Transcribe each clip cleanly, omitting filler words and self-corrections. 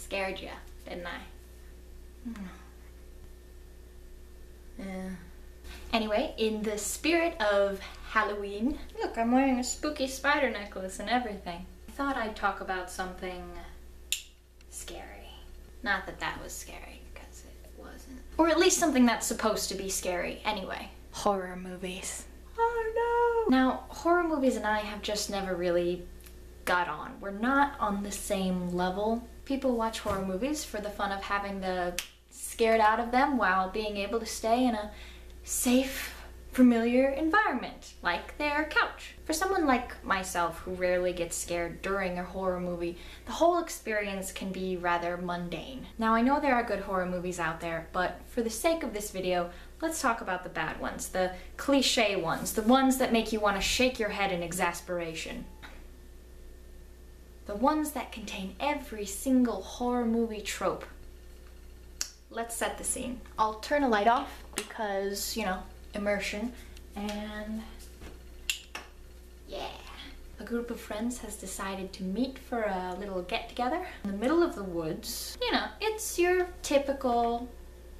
Scared you, didn't I? Yeah. Anyway, in the spirit of Halloween, look, I'm wearing a spooky spider necklace and everything. I thought I'd talk about something scary. Not that that was scary, because it wasn't. Or at least something that's supposed to be scary anyway. Horror movies. Oh no! Now, horror movies and I have just never really got on. We're not on the same level. People watch horror movies for the fun of having the scared out of them while being able to stay in a safe, familiar environment, like their couch. For someone like myself who rarely gets scared during a horror movie, the whole experience can be rather mundane. Now, I know there are good horror movies out there, but for the sake of this video, let's talk about the bad ones, the cliche ones, the ones that make you want to shake your head in exasperation. The ones that contain every single horror movie trope. Let's set the scene. I'll turn a light off because, you know, immersion, and yeah. A group of friends has decided to meet for a little get-together in the middle of the woods. You know, it's your typical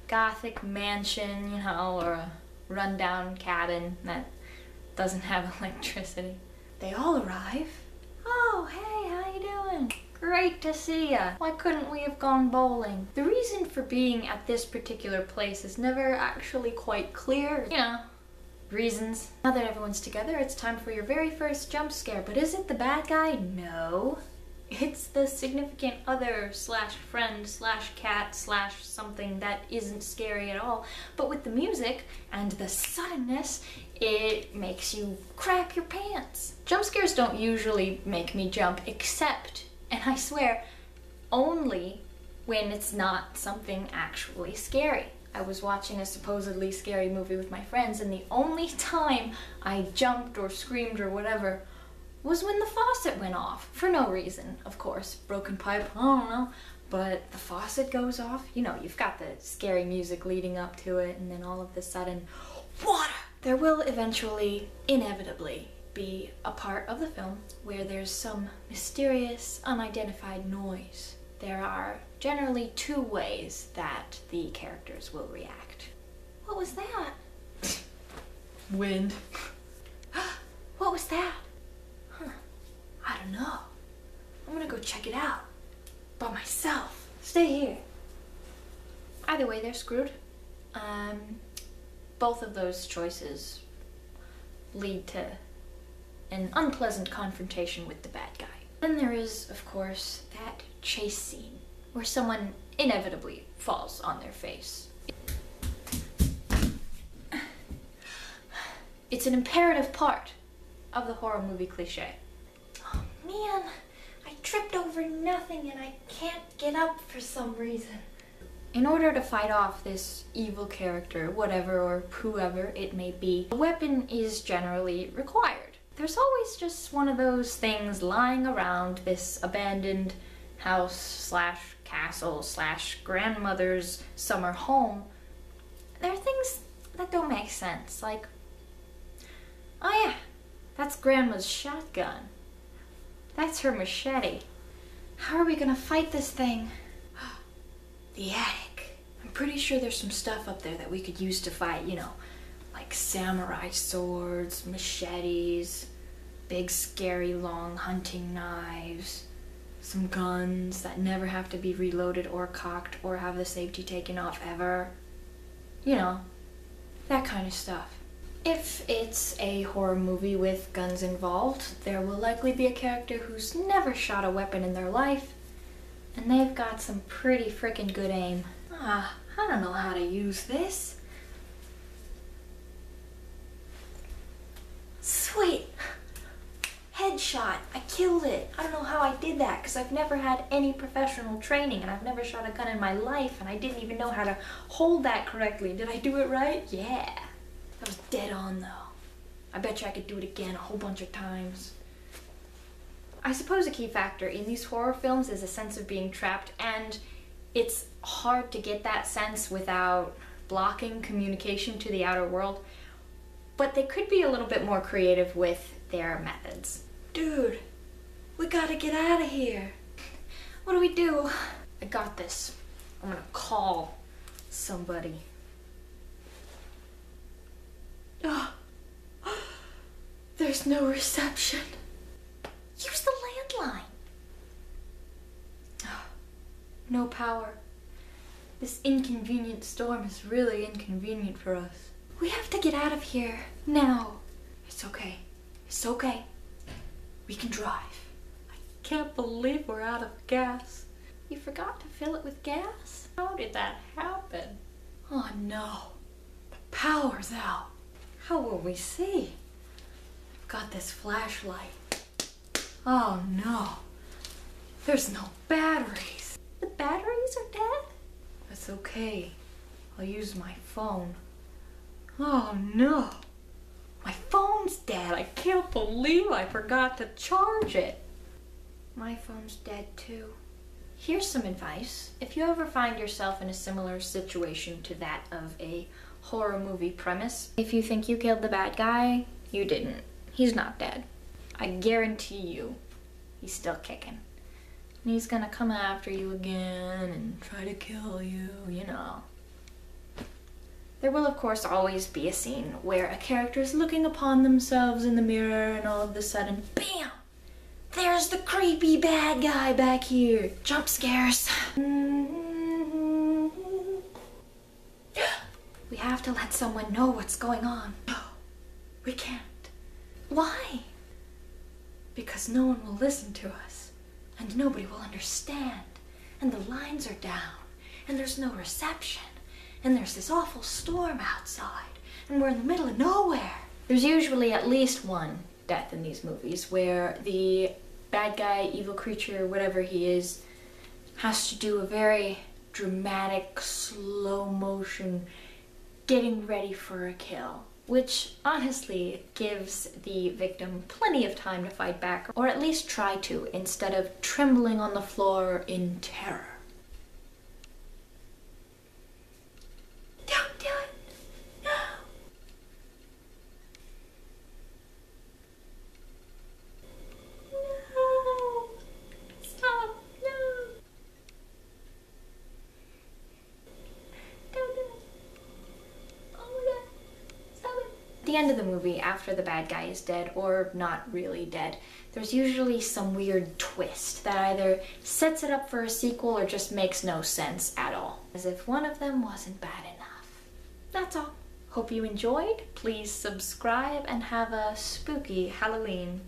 gothic mansion, you know, or a rundown cabin that doesn't have electricity. They all arrive. Oh, hey, how you doing? Great to see ya. Why couldn't we have gone bowling? The reason for being at this particular place is never actually quite clear. You know, reasons. Now that everyone's together, it's time for your very first jump scare. But is it the bad guy? No. It's the significant other slash friend slash cat slash something that isn't scary at all. But with the music and the suddenness, it makes you crack your pants. Jump scares don't usually make me jump, except, and I swear, only when it's not something actually scary. I was watching a supposedly scary movie with my friends, and the only time I jumped or screamed or whatever was when the faucet went off. For no reason, of course. Broken pipe, I don't know. But the faucet goes off. You know, you've got the scary music leading up to it, and then all of a sudden, water! There will eventually, inevitably, be a part of the film where there's some mysterious, unidentified noise. There are generally two ways that the characters will react. What was that? Wind. What was that? Huh. I don't know. I'm gonna go check it out. By myself. Stay here. Either way, they're screwed. Both of those choices lead to an unpleasant confrontation with the bad guy. Then there is, of course, that chase scene where someone inevitably falls on their face. It's an imperative part of the horror movie cliche. Oh man, I tripped over nothing and I can't get up for some reason. In order to fight off this evil character, whatever or whoever it may be, a weapon is generally required. There's always just one of those things lying around this abandoned house slash castle slash grandmother's summer home. There are things that don't make sense, like, oh yeah, that's grandma's shotgun. That's her machete. How are we gonna fight this thing? The attic. I'm pretty sure there's some stuff up there that we could use to fight, you know, like samurai swords, machetes, big scary long hunting knives, some guns that never have to be reloaded or cocked or have the safety taken off ever. You know, that kind of stuff. If it's a horror movie with guns involved, there will likely be a character who's never shot a weapon in their life, and they've got some pretty freaking good aim. I don't know how to use this. Sweet! Headshot! I killed it! I don't know how I did that, because I've never had any professional training, and I've never shot a gun in my life, and I didn't even know how to hold that correctly. Did I do it right? Yeah. That was dead on, though. I bet you I could do it again a whole bunch of times. I suppose a key factor in these horror films is a sense of being trapped, and it's hard to get that sense without blocking communication to the outer world, but they could be a little bit more creative with their methods. Dude, we gotta get out of here. What do we do? I got this. I'm gonna call somebody. Oh, there's no reception. Use the landline. Oh, no power. This inconvenient storm is really inconvenient for us. We have to get out of here now. It's okay. It's okay. We can drive. I can't believe we're out of gas. You forgot to fill it with gas? How did that happen? Oh no. The power's out. How will we see? I've got this flashlight. Oh no. There's no batteries. The batteries are dead? That's okay. I'll use my phone. Oh no. My phone's dead. I can't believe I forgot to charge it. My phone's dead too. Here's some advice. If you ever find yourself in a similar situation to that of a horror movie premise, if you think you killed the bad guy, you didn't. He's not dead. I guarantee you, he's still kicking. And he's gonna come after you again and try to kill you, you know. There will of course always be a scene where a character is looking upon themselves in the mirror and all of a sudden, BAM! There's the creepy bad guy back here. Jump scares. We have to let someone know what's going on. No, we can't. Why? Because no one will listen to us, and nobody will understand, and the lines are down, and there's no reception, and there's this awful storm outside, and we're in the middle of nowhere. There's usually at least one death in these movies where the bad guy, evil creature, whatever he is, has to do a very dramatic, slow motion, getting ready for a kill, which honestly gives the victim plenty of time to fight back, or at least try to, instead of trembling on the floor in terror. Don't do it! No! No! Stop! No! Don't do it! Oh my god! Stop it! At the end of the movie, after the bad guy is dead, or not really dead, there's usually some weird twist that either sets it up for a sequel or just makes no sense at all. As if one of them wasn't bad enough. That's all. Hope you enjoyed. Please subscribe and have a spooky Halloween.